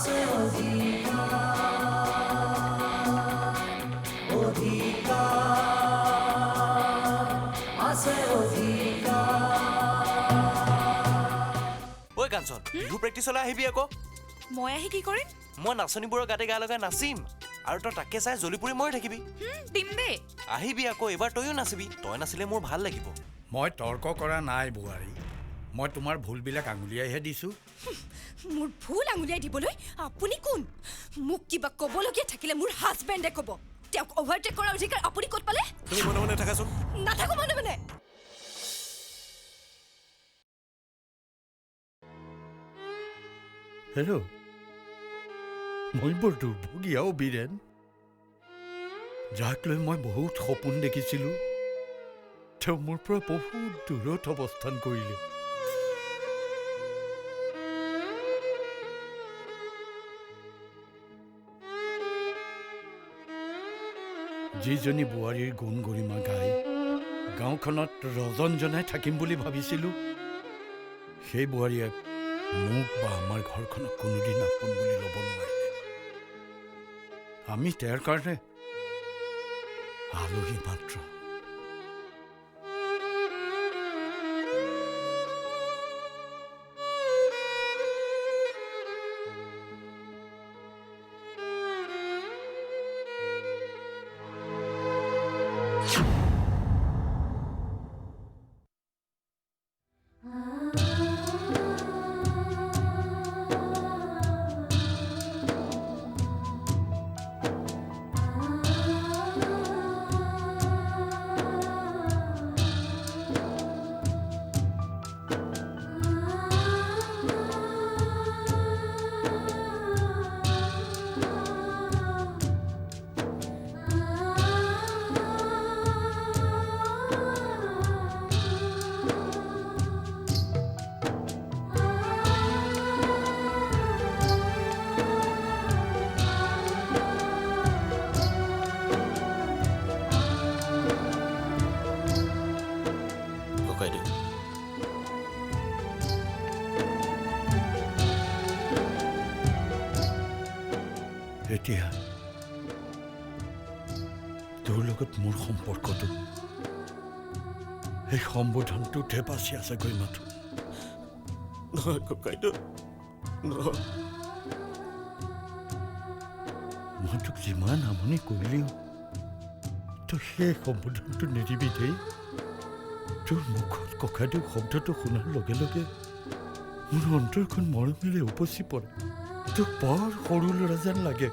ঐ কাঞ্চন, বিহু প্ৰেক্টিচলৈ আহিবি আকৌ। মই আহি কি কৰিম? মই নাচনীবোৰৰ গাতে গা লগাই নাচিম আৰু তই তাকে চাই জ্বলি পুৰি মৰি থাকিবি। দিম দে। আহিবি আকৌ, এইবাৰ তইও নাচিবি। তই নাচিলে মোৰ ভাল লাগিব। মই তৰ্ক কৰা নাই বোৱাৰী, মই তোমাৰ ভুলবিলাক আঙুলিয়াইহে দিছোঁ। মোৰ ভুল আঙুলিয়াই দিবলৈ আপুনি কোন? মোক কিবা ক'বলগীয়া থাকিলে মোৰ হাজবেণ্ডে ক'ব। তেওঁক অভাৰটেক কৰাৰ অধিকাৰ আপুনি ক'ত পালে? তুমি মনে মনে থাকাচোন। নাথাকো মনে মনে। হেল্ল', মই বৰ দুৰ্ভগীয়াও বীৰেণ, যাক লৈ মই বহুত সপোন দেখিছিলোঁ। তেওঁ মোৰ পৰা বহুত দূৰত অৱস্থান কৰিলে। যিজনী বোৱাৰীৰ গুণ গৰিমা গাই গাঁওখনত ৰজন জনাই থাকিম বুলি ভাবিছিলোঁ, সেই বোৱাৰীয়ে মোক বা আমাৰ ঘৰখনক কোনোদিন আপোন বুলি ল'ব নোৱাৰিলে। আমি তেওঁৰ কাৰণে আলহী মাত্ৰ। এতিয়া তোৰ লগত মোৰ সম্পৰ্কটো এই সম্বোধনটোতে বাচি আছেগৈ মাথো। নহয় ককাইদেউ, নহয়। মই তোক যিমান আমনি কৰিলেও তই সেই সম্বোধনটো নিদিবি দেই। তোৰ মুখত ককাইদেউ শব্দটো শুনাৰ লগে লগে মোৰ অন্তৰখন মৰমেৰে উপচি পৰে। তোক বৰ সৰু ল'ৰা যেন লাগে।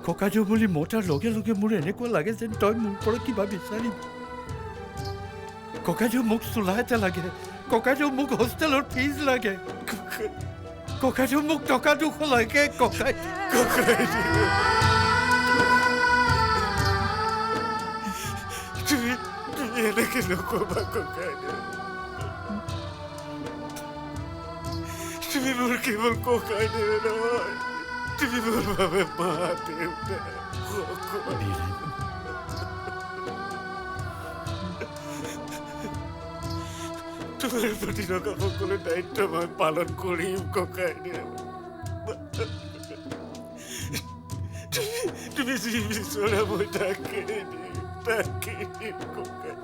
ককাইদেউ বুলি মতাৰ লগে লগে মোৰ এনেকুৱা লাগে যেন তই মোৰ পৰা কিবা বিচাৰিবি। ককাইদেউ মোক চোলা এটা লাগে, ককাইদেউ মোক হোষ্টেলৰ ফিজ লাগে, ককাইদেউ মোক টকা 200 লাগে। তুমি এনেকে নকবা ককাইদেউ। তুমি মোৰ কেৱল ককাইদেউ নহয়, তুমি মোৰ বাবে মা দেউতা। তোমাৰ প্ৰতি থকা সকলো দায়িত্ব মই পালন কৰিম ককাইদেউ। তুমি যি বিচৰা মই তাকে দিম ককাইদেউ।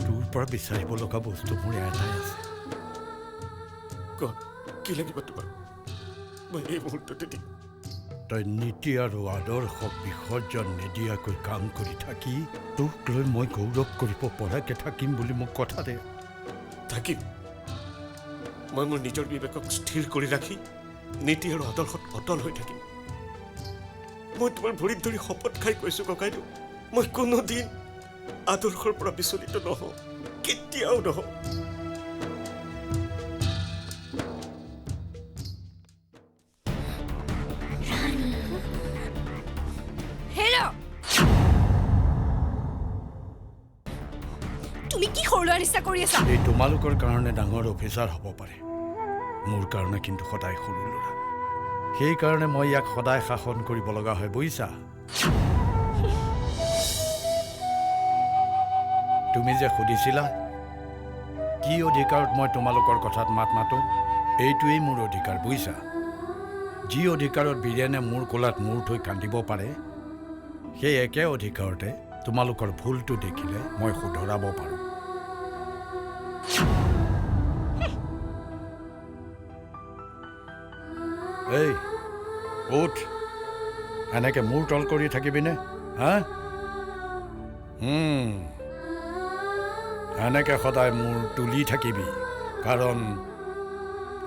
তোৰ পৰা বিচাৰিব লগা বস্তু মোৰ এটাই আছে। কি লাগিব তোমাক? মই এই মুহূৰ্ততে দিম। তই নীতি আৰু আদৰ্শক বিসৰ্জন নিদিয়াকৈ কাম কৰি থাকি তোক লৈ মই গৌৰৱ কৰিব পৰাকৈ থাকিম বুলি মোক কথা দে। থাকিম। মই মোৰ নিজৰ বিবেকক স্থিৰ কৰি ৰাখি নীতি আৰু আদৰ্শত অটল হৈ থাকিম। মই তোমাৰ ভৰিত ধৰি শপত খাই কৈছো ককাইদেউ, মই কোনোদিন আদৰ্শৰ পৰা বিচলিত নহওঁ, কেতিয়াও নহওঁ। তুমি কি সৰু ল'ৰা নিচিনা কৰি আছা? এই তোমালোকৰ কাৰণে ডাঙৰ অফিচাৰ হ'ব পাৰে, মোৰ কাৰণে কিন্তু সদায় সৰু ল'ৰা। সেইকাৰণে মই ইয়াক সদায় শাসন কৰিব লগা হয়, বুজিছা? তুমি যে সুধিছিলা কি অধিকাৰত মই তোমালোকৰ কথাত মাত মাতো এইটোৱেই মোৰ অধিকাৰ বুজিছা যি অধিকাৰত বীৰেনে মোৰ কোলাত মূৰ থৈ কান্দিব পাৰে সেই একে অধিকাৰতে তোমালোকৰ ভুলটো দেখিলে মই শুধৰাব পাৰোঁ এই উঠ এনেকে মূৰ তল কৰি থাকিবিনে হা এনেকে সদায় মূৰ তুলি থাকিবি কাৰণ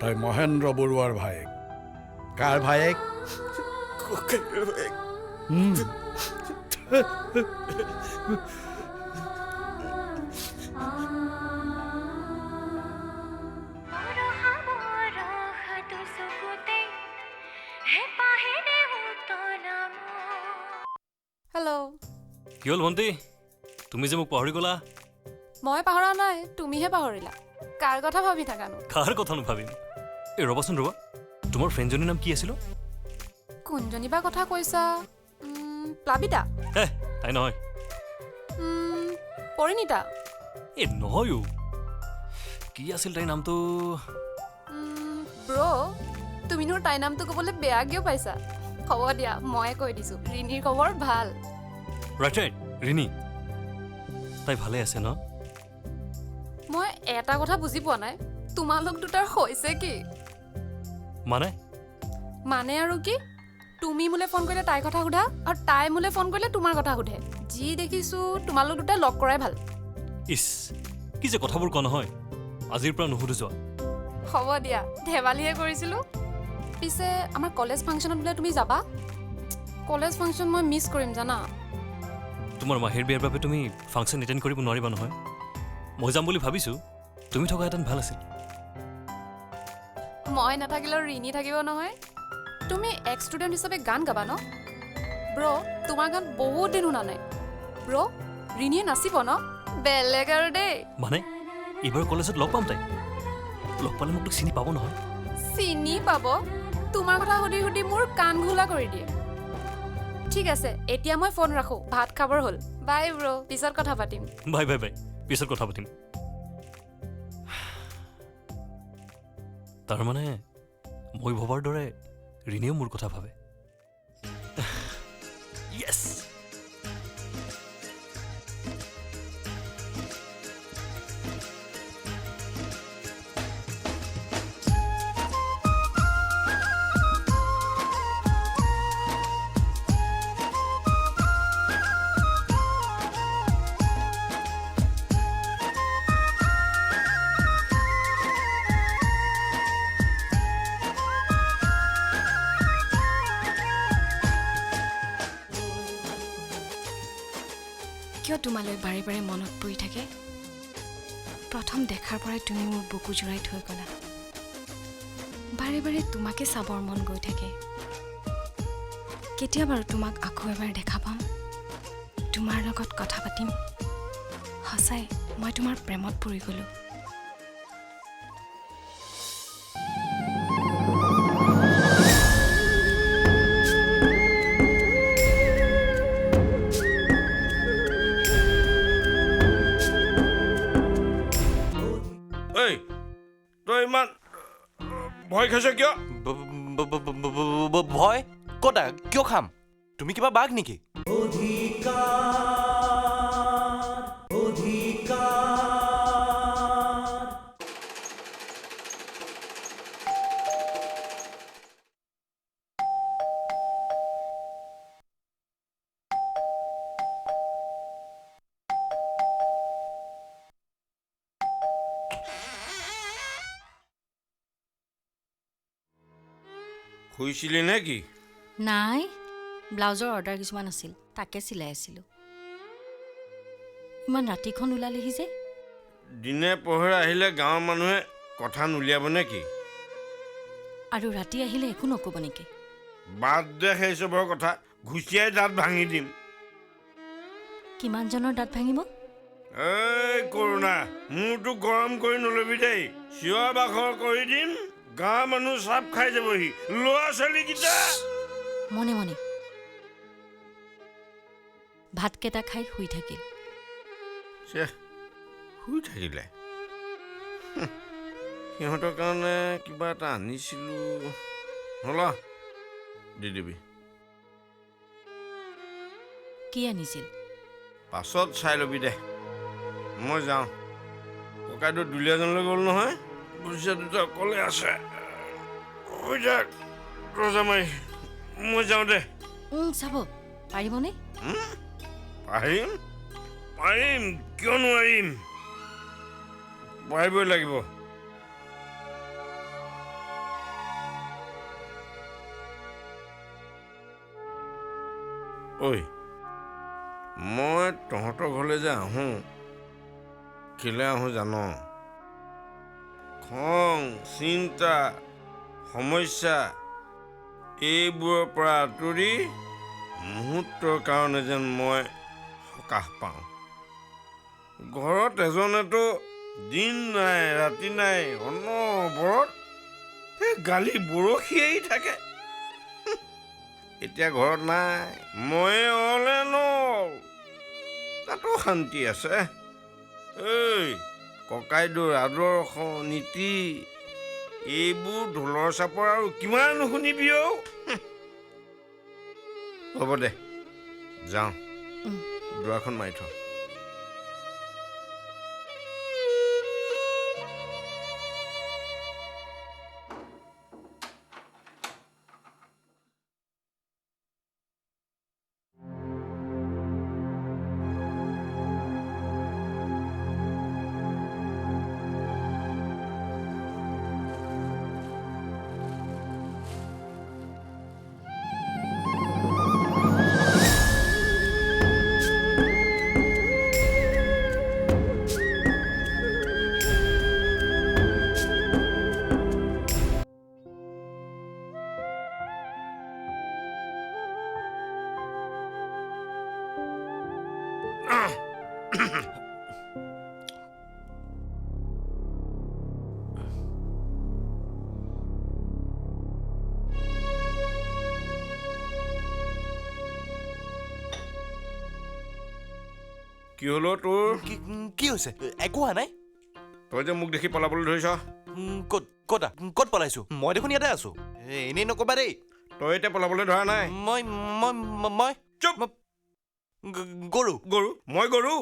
তই মহেন্দ্ৰ বৰুৱাৰ ভায়েক কাৰ ভায়েক ককাইদেউৰ ভায়েক। হেল্ল' কি হ'ল ভণ্টি তুমি যে মোক পাহৰি গ'লা মই পাহৰা নাই তুমিহে পাহৰিলা কাৰ কথা ভাবি থাকানো কাৰ কথা নাভাবিম এই ৰ'বাচোন ৰ'বা তোমাৰ ফ্ৰেণ্ডজনীৰ নাম কি আছিল কোনজনী বা কথা কৈছা প্লাবিতা হে তাই নহয় পৰিণীতা এই নহয় কি আছিল তাইৰ নামটো ব্ৰ' তুমিনো তাইৰ নামটো ক'বলৈ বেয়া কিয় পাইছা হ'ব দিয়া ময়ে কৈ দিছোঁ ৰিণীৰ খবৰ ভাল ৰাইট ৰাইট ৰিণী তাই ভালে আছে ন মই এটা কথা বুজি পোৱা নাই তোমালোক দুটাৰ হৈছে কি মানে আৰু কি তুমি মোলৈ ফোন কৰিলে তাইৰ কথা সোধা আৰু তাই মোলৈ ফোন কৰিলে তোমাৰ কথা সোধে যি দেখিছোঁ তোমালোক দুটাই লগ কৰাই ভাল ইছ কি যে কথাবোৰ কোৱা নহয় আজিৰ পৰা নুসুধো যোৱা হ'ব দিয়া ধেমালিহে কৰিছিলোঁ পিছে আমাৰ কলেজ ফাংচনত বোলে তুমি যাবা কলেজ ফাংচন মই মিছ কৰিম জানা তোমাৰ মাহীৰ বিয়াৰ বাবে তুমি ফাংচন এটেণ্ড কৰিব নোৱাৰিবা নহয় মই যাম বুলি ভাবিছোঁ তুমি থকাহেঁতেন ভাল আছিল মই নাথাকিলেও ৰিণী থাকিব নহয় তুমি এক্স ষ্টুডেণ্ট হিচাপে গান গাবা ন ব্ৰ' তোমাৰ গান বহুত দিন শুনা নাই ব্ৰ' ৰিণীয়ে নাচিব ন বেলেগ আৰু দেই মানে এইবাৰ কলেজত লগ পাম তাই লগ পালে মোক তোক চিনি পাব নহয় চিনি পাব তোমাৰ কথা সুধি সুধি মোৰ কাণ ঘোলা কৰি দিয়ে ঠিক আছে এতিয়া মই ফোন ৰাখোঁ ভাত খাবৰ হ'ল বাই ব্ৰ' পিছত কথা পাতিম বাই বাই বাই পিছত কথা পাতিম তাৰমানে মই ভবাৰ দৰে ৰিণীয়েও মোৰ কথা ভাবে য়েছ কিয় তোমালৈ বাৰে বাৰে মনত পৰি থাকে প্ৰথম দেখাৰ পৰাই তুমি মোৰ বুকু জোৰাই থৈ গ'লা বাৰে বাৰে তোমাকে চাবৰ মন গৈ থাকে কেতিয়া বাৰু তোমাক আকৌ এবাৰ দেখা পাম তোমাৰ লগত কথা পাতিম সঁচাই মই তোমাৰ প্ৰেমত পৰি গ'লোঁ তই ইমান ভয় খাইছ কিয় ভয় কতা কিয় খাম তুমি কিবা বাঘ নেকি শুইছিলি নে কি নাই ব্লাউজৰ অৰ্ডাৰ কিছুমান আছিল তাকে চিলাই আছিলোঁ ইমান ৰাতিখন ওলালেহি যে দিনে পোহৰে আহিলে গাঁৱৰ মানুহে কথা নুলিয়াব নে কি আৰু ৰাতি আহিলে একো নক'ব নেকি বাদ দে সেই চবৰ কথা ঘুচিয়াই দাঁত ভাঙি দিম কিমানজনৰ দাঁত ভাঙিব এই কৰোণা মূৰটো গৰম কৰি নলবি দেই চিঞৰ বাখৰ কৰি দিম গাঁৱৰ মানুহ চাপ খাই যাবহি ল'ৰা ছোৱালীকেইটা মনে মনে ভাতকেইটা খাই শুই থাকিল শুই থাকিলে সিহঁতৰ কাৰণে কিবা এটা আনিছিলোঁ হ'ল দি দিবি কি আনিছিল? পাছত চাই ল'বি দে মই যাওঁ ককাইদেউ দুলীয়াজনলৈ গ'ল নহয় পইচা দুটা অকলে আছে হৈ যাক ৰজা মাৰি মই যাওঁ দে চাব পাৰিবনে? পাৰিম পাৰিম কিয় নোৱাৰিম পাৰিবই লাগিব ঐ মই তহঁতৰ ঘৰলৈ যে আহোঁ কেলৈ আহোঁ জান খং চিন্তা সমস্যা এইবোৰৰ পৰা আঁতৰি মুহূৰ্তৰ কাৰণে যেন মই সকাহ পাওঁ ঘৰত এজনেতো দিন নাই ৰাতি নাই অনবৰত এই গালি বৰশীয়েই থাকে এতিয়া ঘৰত নাই ময়ে অলে নল তাতো শান্তি আছে ঐ ককাইদেউৰ আদৰ্শ নীতি এইবোৰ ঢোলৰ চাপৰ আৰু কিমান শুনিবি অ' হ'ব দে যাওঁ দুৱাৰখন মাৰি থ কি হলো তোৰ কি হৈছে একো হোৱা নাই তই যে মোক দেখি পলাবলৈ ধৰিছ ক'ত পলাইছো মই দেখোন ইয়াতে আছো এনেই নকবা দেই তই এতিয়া পলাবলৈ ধৰা নাই মই মই মই চুপ গৰু গৰু মই গৰু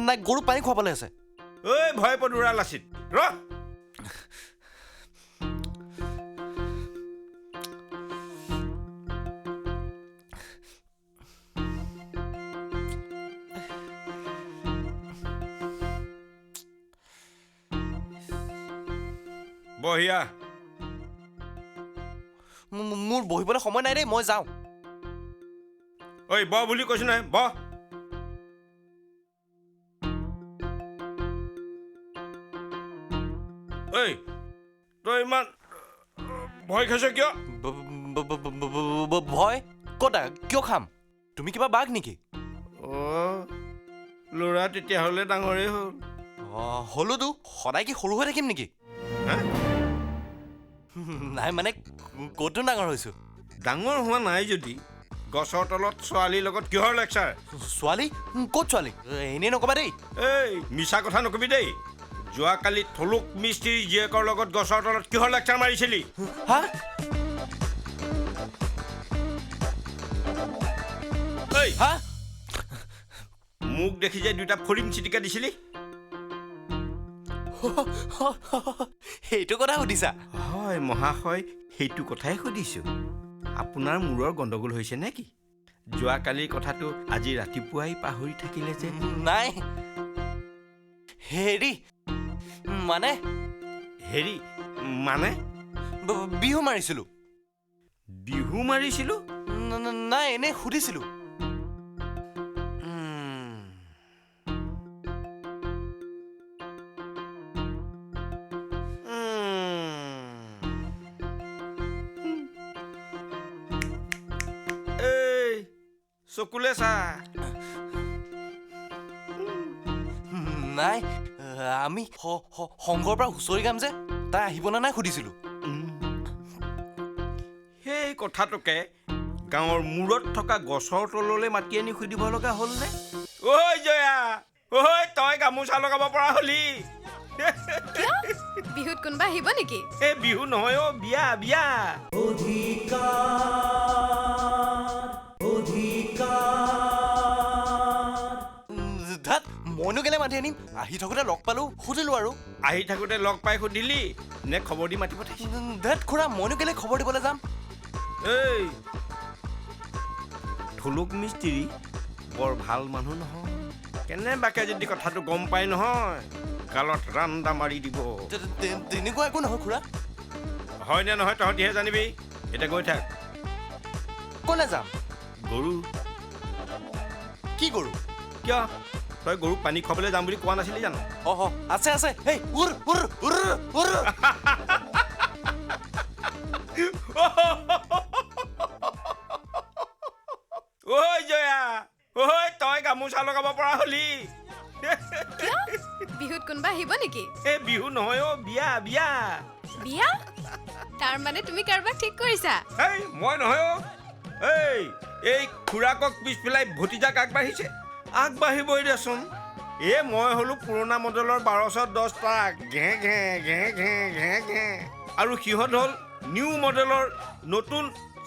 নাই গৰু পানী খুৱাবলৈ আছে ঐ ভয় পদুৰা লাচিত ৰ বহিয়া মোৰ বহিবলৈ সময় নাই দেই মই যাওঁ ঐ ব বুলি কৈছো নাই ব ঐ তই ইমান ভয় খাইছ কিয় ভয় কতা কিয় খাম তুমি কিবা বাঘ নেকি ল'ৰা তেতিয়াহ'লে ডাঙৰেই হ'ল হ'লোতো সদায় কি সৰু হৈ থাকিম নেকি নাই মানে ক'তো ডাঙৰ হৈছো ডাঙৰ হোৱা নাই যদি গছৰ তলত ছোৱালীৰ লগত কিহৰ লেকচাৰ ছোৱালী ক'ত ছোৱালী এনেই নকবা দেই এই মিছা কথা নকবি দেই যোৱাকালি থলুক মিস্ত্ৰী জীয়েকৰ লগত গছৰ তলত কিহৰ লেকচাৰ মাৰিছিলি হা ঐ হা মোক দেখি যে দুটা ফৰিং চিটিকা দিছিলি সেইটো কথা সুধিছা হয় মহাশয় সেইটো কথাই সুধিছোঁ আপোনাৰ মূৰৰ গণ্ডগোল হৈছে নেকি যোৱাকালিৰ কথাটো আজি ৰাতিপুৱাই পাহৰি থাকিলে যে নাই হেৰি মানে বিহু মাৰিছিলোঁ বিহু মাৰিছিলোঁ নাই এনেই সুধিছিলোঁ চকুলে চা নাই আমি সংঘৰ পৰা হুঁচৰি গাম যে তাই আহিবনে নাই সুধিছিলোঁ সেই কথাটোকে গাঁৱৰ মূৰত থকা গছৰ তললৈ মাতি আনি সুধিব লগা হ'লনে ঐ জয়া ঐ তই গামোচা লগাব পৰা হলি বিহুত কোনোবা আহিব নেকি? এই বিহু নহয় অ' বিয়া বিয়া ধাত মইনো কেলে মাতি আনিম আহি থাকোঁতে লগ পালোঁ সুধিলোঁ আৰু আহি থাকোঁতে লগ পাই সুধিলি নে খবৰ দি মাতি পঠাইছ ধাত খুৰা মইনো কেলে খবৰ দিবলৈ যাম এই থুলুক মিস্ত্ৰী বৰ ভাল মানুহ নহয় কেনেবাকে যদি কথাটো গম পাই নহয় গালত ৰান্দা মাৰি দিব তেনেকুৱা একো নহয় খুৰা হয়নে নহয় তহঁতিহে জানিবি এতিয়া গৈ থাক ক'লে যাম গৰু কি কৰোঁ কিয় তই গৰুক পানী খুৱাবলৈ যাম বুলি কোৱা নাছিলি জানো অহ আছে আছে হেই উৰ উৰ উৰ উৰ ঐ জয়া ঐ তই গামোচা লগাব পৰা হলি বিহুত কোনোবা আহিব নেকি? এই বিহু নহয় অ' বিয়া বিয়া বিয়া? তাৰ মানে তুমি কাৰোবাক ঠিক কৰিছা? এই মই নহয় অ' এই খুৰাকক পিছ পেলাই ভতিজাক আগবাঢ়িছে আগবাঢ়িবই দেচোন মই হ'লো পুৰণা মডেলৰ 1210 ট্ৰাক ঘে ঘে ঘে ঘে ঘে ঘে আৰু সিহঁত হ'ল নিউ মডেলৰ নতুন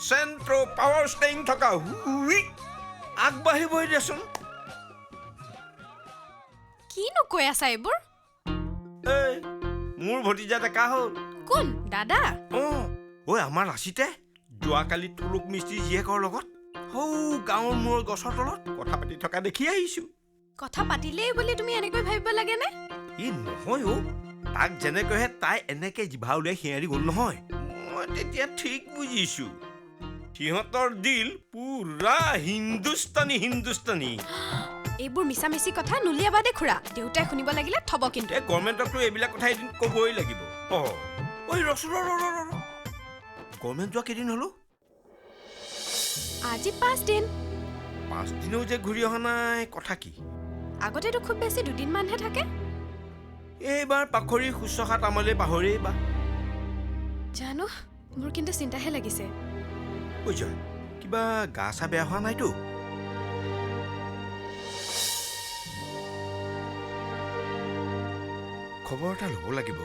চেণ্ট্ৰ' পাৱাৰ ষ্টেৰিং থকা হুই আগবাঢ়িবই দেচোন কিনো কৈ আছা এইবোৰ? এই মোৰ ভতিজা ডেকা হ'ল কোন দাদা? ঐ আমাৰ লাচিতে যোৱাকালি তুলুক মিস্ত্ৰী জীয়েকৰ লগত সৌ গাঁৱৰ মূৰৰ গছৰ তলত কথা পাতি থকা দেখি আহিছোঁ কথা পাতিলেই বুলি তুমি এনেকৈ ভাবিব লাগেনে? ই নহয় অ' তাক যেনেকৈহে তাই এনেকৈ জিভা উলিয়াই সিঁয়াৰি গ'ল নহয় মই তেতিয়া ঠিক বুজিছোঁ সিহঁতৰ দিল পুৰা হিন্দুস্তানী হিন্দুস্তানী এইবোৰ মিছামিছি কথা নুলিয়াবা দে খুৰা দেউতাই শুনিব লাগিলে থব কিন্তু এই গভৰ্ণমেণ্টকতো এইবিলাক কথা এদিন ক'বই লাগিব ঐ ৰচোন গভৰ্ণমেণ্ট যোৱা কেইদিন হ'লো আজি 5 দিন 5 দিনো যে ঘূৰি অহা নাই কথা কি আগতেতো খুব বেছি 2 দিনমানহে থাকে এইবাৰ পাখৰি শুশ্ৰূষা তামলে পাহৰি বা জানো মোৰ কিন্তু চিন্তাহে লাগিছে ঐ জয় কিবা গা চা বেয়া হোৱা নাইতো খবৰ এটা ল'ব লাগিব